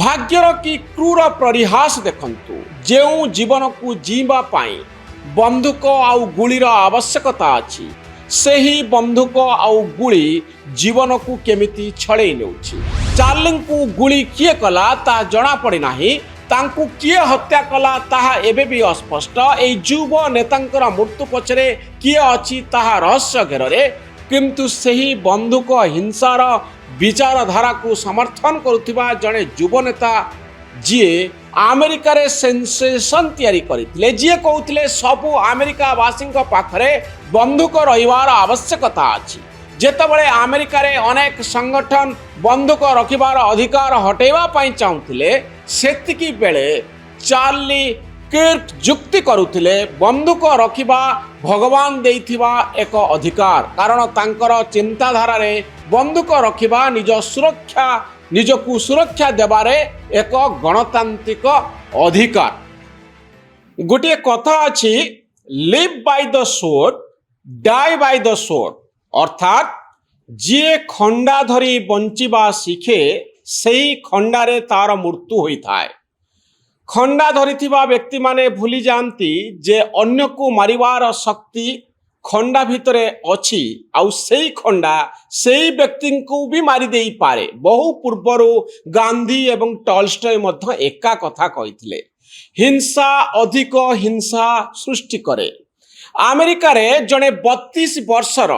भाग्यर कि क्रूर परिहास देखंतु जेउ जीवन को जीवा पाई बंधुक आउ गुलीर आवश्यकता अछि सेही बंधुक आउ गुली जीवन को केमिति छड़े नेउछि। चार्लिंग को गुली किए कला ता जना पड़े नाही, तांकु किए हत्या कला ताहा एबे भी अस्पष्ट। एई युव नेतांकर मृत्यु पछरे किए अछि ताहा रहस्य घेରରେ, किंतु सेही बंधुक हिंसार विचारधारा को समर्थन करुथिबा जड़े युव नेता जीए अमेरिका रे सेंसेशन तैयारी करथिले, जीए कहउथिले सबु अमेरिकावासी पाखरे बंधुक रहिबार आवश्यकता अछि। जेतबळे अमेरिका रे अनेक संगठन बंधुक रखिबार अधिकार हटेबा पई चाहुथिले, सेतिकी बेले चार्ली किर्क जुक्ति करुथिले बंधुक रखिबा भगवान देइथिबा एक अधिकार, कारण तांकर चिंताधारा रे बंधुक रखिबा निजकु सुरक्षा देबारे एक गणतांत्रिक अधिकार। गोटे कथा अछि, live by the sword die by the sword, अर्थात जे खंडा धरी बंचिबा शिखे सेही खंडारे तार मृत्यु होइथाय। खंडा धरिथिबा व्यक्ति माने भूली जानती जे अन्य को मारिवार शक्ति खंडा भितरे अछि, आउ सेही खंडा सेही व्यक्ति को भी मारी देई पारे। बहु पूर्वरु गांधी एवं टॉल्स्टॉय मध्य एका कथा कहिथिले, हिंसा अधिक हिंसा सृष्टि करे। अमेरिका रे जने 32 वर्षर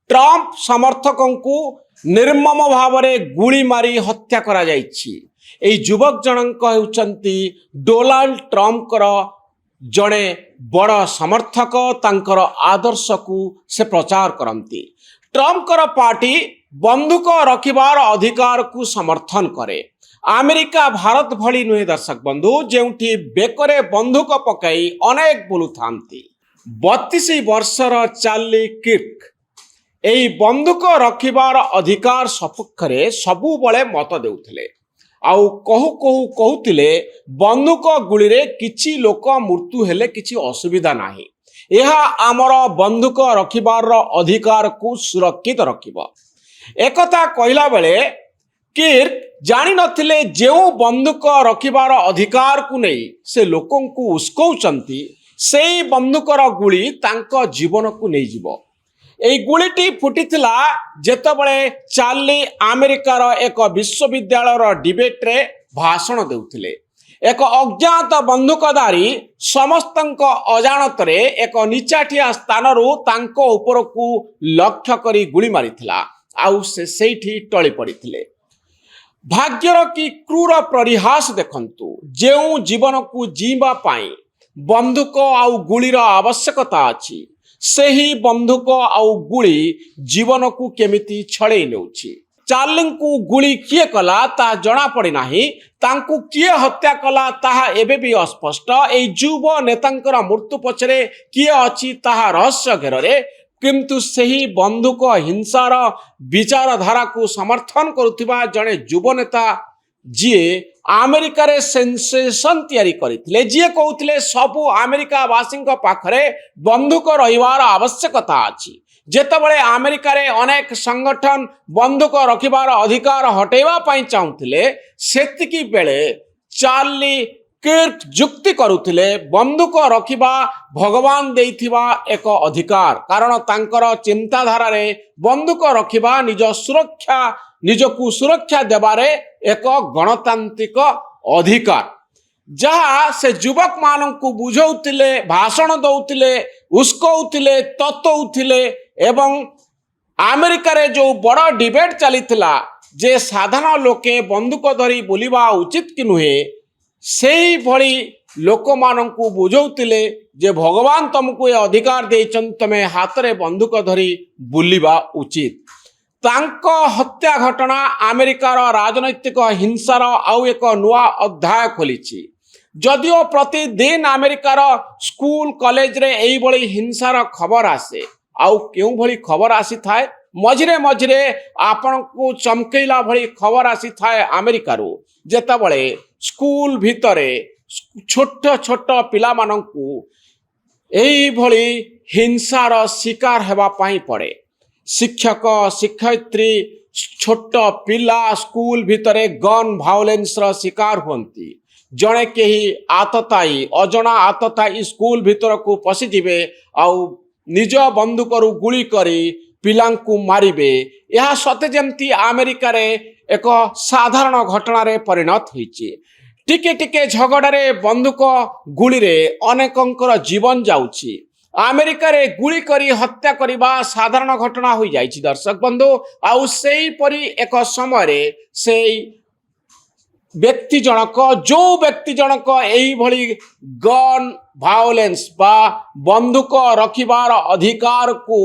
ट्रंप समर्थकों को निर्मम भावरे गुली मारी हत्या करा जाइछि। एई युवक जनक हेउचंती डोनाल्ड ट्रंपकर जड़े बड़ समर्थक, तांकर आदर्श को से प्रचार करती। ट्रंपकर पार्टी बंधुक रखिबार अधिकार को समर्थन करे। अमेरिका भारत भली नुहे दर्शक बंधु, जेउठी बेकरे बंधुक पकाई अनेक बुलु थांती। 32 वर्षर चार्ली किर्क एई बंधुक रखिबार अधिकार सपक्षरे सबु बळे मत देउथिले, आउ कहूतिले बंधुक गुली रे किछि लोक मृत्यु हेले किछि असुविधा नाही, यह आमर बंधुक रखिबार अधिकार को सुरक्षित रखिब। एकथा कहला बेले किर्क जानि नथिले जेउ बंधुक रखिबार अधिकार को नहीं से लोकन को उस्कौचंती, सेई बंधुकर गुली तांको जीवन को नहीं जीवो। एई गुलीटी फुटिथिला जेतबळे चार्ली अमेरिकार एक विश्वविद्यालयर डिबेट रे भाषण देउथिले। एक अज्ञात बंधुकधारी समस्तंक अजाणतरे एक निचाठिया स्थानरू तांको उपरकू लक्ष्य करी गुली मारिथिला, आउ से सेठी टळी पड़िथिले। भाग्यर कि क्रूर परिहास देखंतु जेउ जीवन को जीवा पाई बंधुक आउ गुलीर आवश्यकता अछि सेही बंधुक आउ गुली जीवन को केमिति छड़े नेउछि। चार्लिंग को गुली किए कला ता जना पड़े नाही, तांकु किए हत्या कला ताहा एबे भी अस्पष्ट। एई युव नेतांकर मृत्यु पछरे किए अछि ताहा रहस्य घेରରେ, किंतु सेही बंधुक हिंसार विचारधारा को समर्थन करुथिबा जड़े युव नेता जीए अमेरिका रे सेंसेशन तैयारी करथिले, जीए कहउथिले सबु अमेरिकावासी पाखरे बंधुक रहिबार आवश्यकता अछि। जेतबळे अमेरिका रे अनेक संगठन बंधुक रखिबार अधिकार हटेबा पई चाहुथिले, सेतिकी बेले चार्ली किर्क जुक्ति करुथिले बंधुक रखिबा भगवान देइथिबा एक अधिकार, कारण तांकर चिंताधारा रे बंधुक रखिबा निजकु सुरक्षा देबारे एक गणतांत्रिक अधिकार। जहाँ से युवक मानन को बुझौथिले, भाषण दौथिले, उस्कौथिले, ततौथिले, एवं अमेरिका रे जो बड़ डिबेट चलीथिला जे साधारण लोके बंधुक धरी बुलिबा उचित कि नुहे, सेही भली लोक मानन को बुझौथिले जे भगवान तुमको ये अधिकार देइछन, तमे हाथ रे बंधुक धरी बुलिबा उचित। तांको हत्या घटना अमेरिकार राजनैतिक हिंसार आउ एक नुआ अध्याय खोलिछि। जदिओ प्रतिदिन अमेरिकार स्कूल कॉलेज रे एई भली हिंसार खबर आसे, आउ केउ भली खबर आसी थाए मझिरे मझिरे आपण को चमकेला भली खबर आसी थाए अमेरिकारू, जेतबळे स्कूल भितरे छोट छोट पिला माननकू एई भली हिंसार शिकार हेबा पई पड़े। शिक्षक शिक्षयित्री छोट पिला स्कूल भितरे गन भायोलेंस रो शिकार हुंती। जड़े कहीं आतताई अजणा आतताई स्कूल भितर को पशिजे आउ निज बंदूकरू गुली करी पिलांकु मारिबे। यह सते जेमती अमेरिका रे एक साधारण घटना रे परिणत होईची। टिके टिके झगड़े बंदूक गुली रे अनेकंकर जीवन जाउची। अमेरिका रे गुली करी हत्या करिबा साधारण घटना होई जाइची दर्शक बंधु। आउ सेही परी एक समय रे सेही व्यक्ति जनक जो व्यक्ति जनक एही भली गन भायोलेंस बा बंदूक रखिबार अधिकार को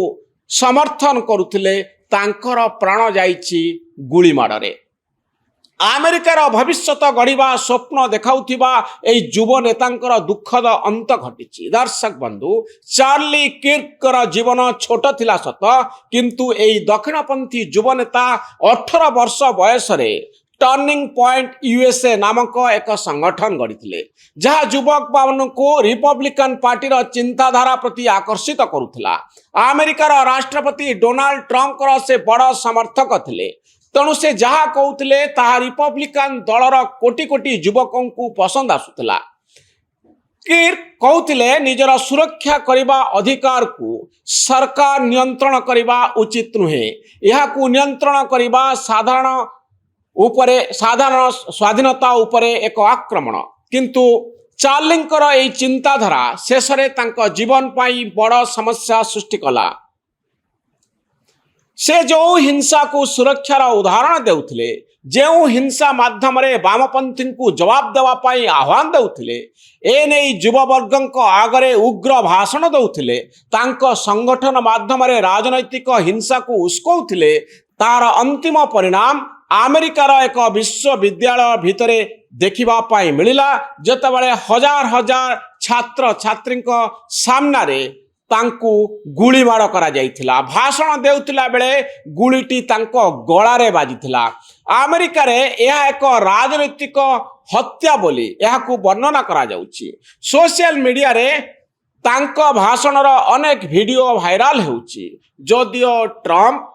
समर्थन करुथिले तांकर प्राण जाइची गुली माड़े। अमेरिकार भविष्यत गढ़ा स्वप्न देखाउथिबा एई युव नेतांकर दुखद अंत घटिछि। दर्शक बंधु चार्ली किर्कर जीवन छोट थिला सत, किंतु एई दक्षिणपंथी युव नेता 18 वर्ष बयस रे टर्निंग पॉइंट यूएसए नामक एक संगठन गढ़ी जहाँ युवक को रिपब्लिकन पार्टी चिंताधारा प्रति आकर्षित करुला। अमेरिकार राष्ट्रपति डोनाल्ड ट्रंप से बड़ समर्थक थे, तेणु से जहाँ कहते ताहा रिपब्लिकन दलर कोटी कोटी युवकों को पसंद आसुला। किर्क कहते निजर सुरक्षा करने अधिकार को सरकार नियंत्रण करने उचित नुहे, यह नियंत्रण करने साधारण स्वाधीनता उपरे एक आक्रमण। किंतु चार्लींकर एई चिंताधारा शेष रे तांको जीवन पाई बड़ समस्या सृष्टि कला। से जो हिंसा को सुरक्षार उदाहरण देउथिले, जो हिंसा माध्यम रे वामपंथी को जवाब देवा पाई आह्वान देउथिले, ए नै युववर्गक आगरे उग्र भाषण देउथिले, तांको संगठन माध्यम रे राजनैतिक हिंसा को उस्कौथिले, तार अंतिम परिणाम अमेरिकार एक विश्वविद्यालय भितरे देखिबा पाई मिलिला, जेतेबेले हजार हजार छात्र छात्री सामना रे तांकु गुली माड़ करा जाइथिला। भाषण देउथिला बेले गुलीटी तांको गळारे बाजिथिला। अमेरिका रे यह एक राजनैतिक हत्या बोली यहाकू वर्णना करा जाउची। सोशल मीडिया रे तांको भाषणर अनेक वीडियो वायरल होउची। जदियो ट्रंप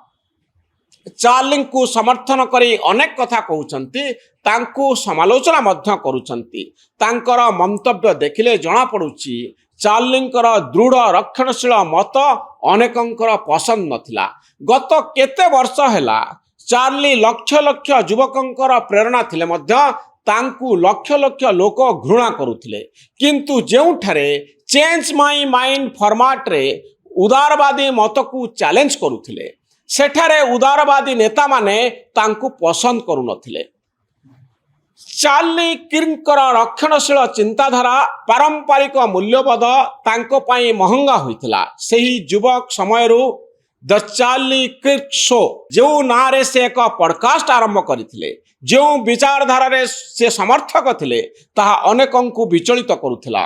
चार्ली को समर्थन करी अनेक कथा कहउचंती, तांको समालोचना मध्य करूचंती। तांकर मंतव्य देखिले जणा पड़ुची चार्लींकर दृढ़ रक्षणशील मत अनेकंकर पसंद नथिला। गत केते वर्ष हैला चार्ली लक्ष लक्ष युवकंकर प्रेरणा थिले मध्य तांकु लक्ष लक्ष लोक घृणा करुथिले। किंतु जेउठारे चेंज माई माइंड फॉर्मेट रे उदारवादी मत को चैलेंज करुथिले, सेठारे उदारवादी नेता माने तांकु पसंद करू नथिले। चार्ली किर्कर रक्षणशील चिंताधारा पारंपरिक मूल्यबोध तांको पाई महंगा होइथिला। सेही युवक समयरू द चार्ली किर्क शो जो नारे से एक पॉडकास्ट आरंभ करथिले, जो विचारधारा रे से समर्थक थिले, ताहा अनेकों को विचलित करुथिला।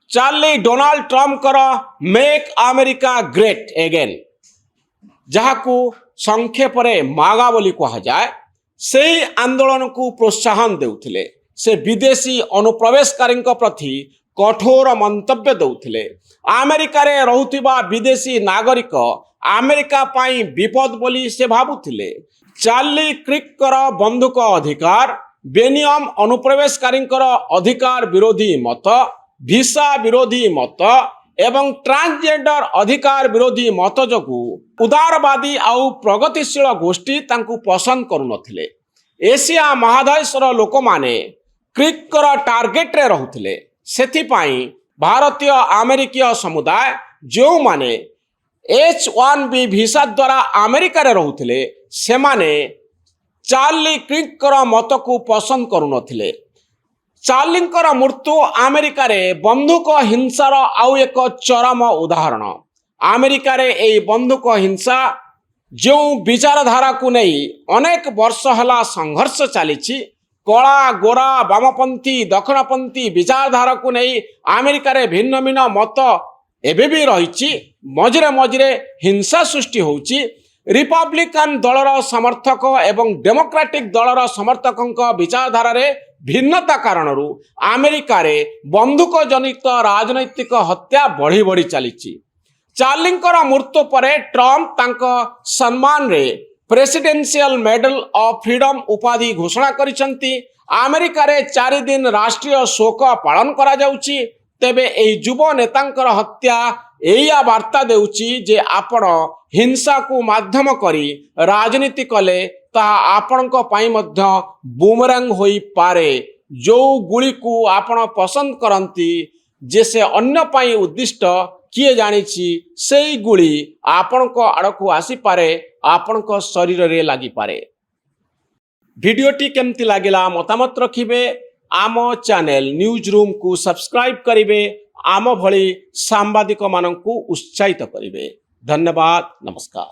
चार्ली डोनाल्ड ट्रंप कर मेक अमेरिका ग्रेट अगेन जहाकू संक्षेप रे मागा बोली कहा जाए, से आंदोलन को प्रोत्साहन देउथिले। से विदेशी अनुप्रवेशकारी प्रति कठोर मंतव्य देउथिले। अमेरिका रे रहुथिबा विदेशी नागरिक अमेरिका पाई विपद बोली से भाबुथिले। चार्ली किर्कर बंधुक अधिकार, बेनियम अनुप्रवेशकारी अधिकार विरोधी मत, भिसा विरोधी मत एवं ट्रांसजेंडर अधिकार विरोधी मत जोगु उदारवादी आउ प्रगतिशील गोष्ठी तांकु पसंद करू नथिले। एशिया महादेशर लोक माने किर्कर टार्गेट रे रहुथिले। सेथिपाई भारतीय अमेरिकीय समुदाय जो माने H1B भिसा द्वारा अमेरिका रे रहुथिले, से माने चार्ली किर्कर मत को पसंद करू नथिले। चार्लींकर मृत्यु अमेरिका रे बंधुक हिंसार आउ एक चरम उदाहरण। अमेरिका रे एई बंधुक हिंसा जो विचारधारा को नहीं अनेक वर्ष हला संघर्ष चलीछि, कला गोरा वामपंथी दक्षिणपंथी विचारधारा को नहीं अमेरिका रे भिन्न भिन्न मत एबे भी रहिछि। मझिरे मझिरे हिंसा सृष्टि होउछि। रिपब्लिकन दलर समर्थक एवं डेमोक्रेटिक दलर समर्थकों विचारधारा रे भिन्नता कारणरू अमेरिका रे बंधुक जनित राजनैतिक हत्या बढ़ी बढ़ी चली। चार्लींकर मृत्यु परे ट्रंप तांको सम्मान रे ପ୍ରେସିଡେନ୍ସିଆଲ ମେଡାଲ ଅଫ୍ ଫ୍ରିଡମ୍ ଉପାଧି ଘୋଷଣା କରିଛନ୍ତି। ଆମେରିକାରେ 4 ଦିନ ରାଷ୍ଟ୍ରୀୟ ଶୋକ ପାଳନ କରାଯାଉଛି। ତେବେ ଏହି ଯୁବ ନେତାଙ୍କର ହତ୍ୟା ଏଇଆ ବାର୍ତ୍ତା ଦେଉଛି ଯେ ଆପଣ ହିଂସାକୁ ମାଧ୍ୟମ କରି ରାଜନୀତି କଲେ ତାହା ଆପଣଙ୍କ ପାଇଁ ମଧ୍ୟ ବୁମରାଙ୍ଗ ହୋଇପାରେ। ଯେଉଁ ଗୁଳିକୁ ଆପଣ ପସନ୍ଦ କରନ୍ତି ଯେ ସେ ଅନ୍ୟ ପାଇଁ ଉଦ୍ଦିଷ୍ଟ, କିଏ ଜାଣିଛି ସେଇ ଗୁଳି ଆପଣଙ୍କ ଆଡ଼କୁ ଆସିପାରେ, ଆପଣଙ୍କ ଶରୀରରେ ଲାଗିପାରେ। ଭିଡ଼ିଓଟି କେମିତି ଲାଗିଲା ମତାମତ ରଖିବେ। ଆମ ଚ୍ୟାନେଲ ନ୍ୟୁଜ୍ ରୁମ୍କୁ ସବସ୍କ୍ରାଇବ୍ କରିବେ। ଆମ ଭଳି ସାମ୍ବାଦିକମାନଙ୍କୁ ଉତ୍ସାହିତ କରିବେ। ଧନ୍ୟବାଦ, ନମସ୍କାର।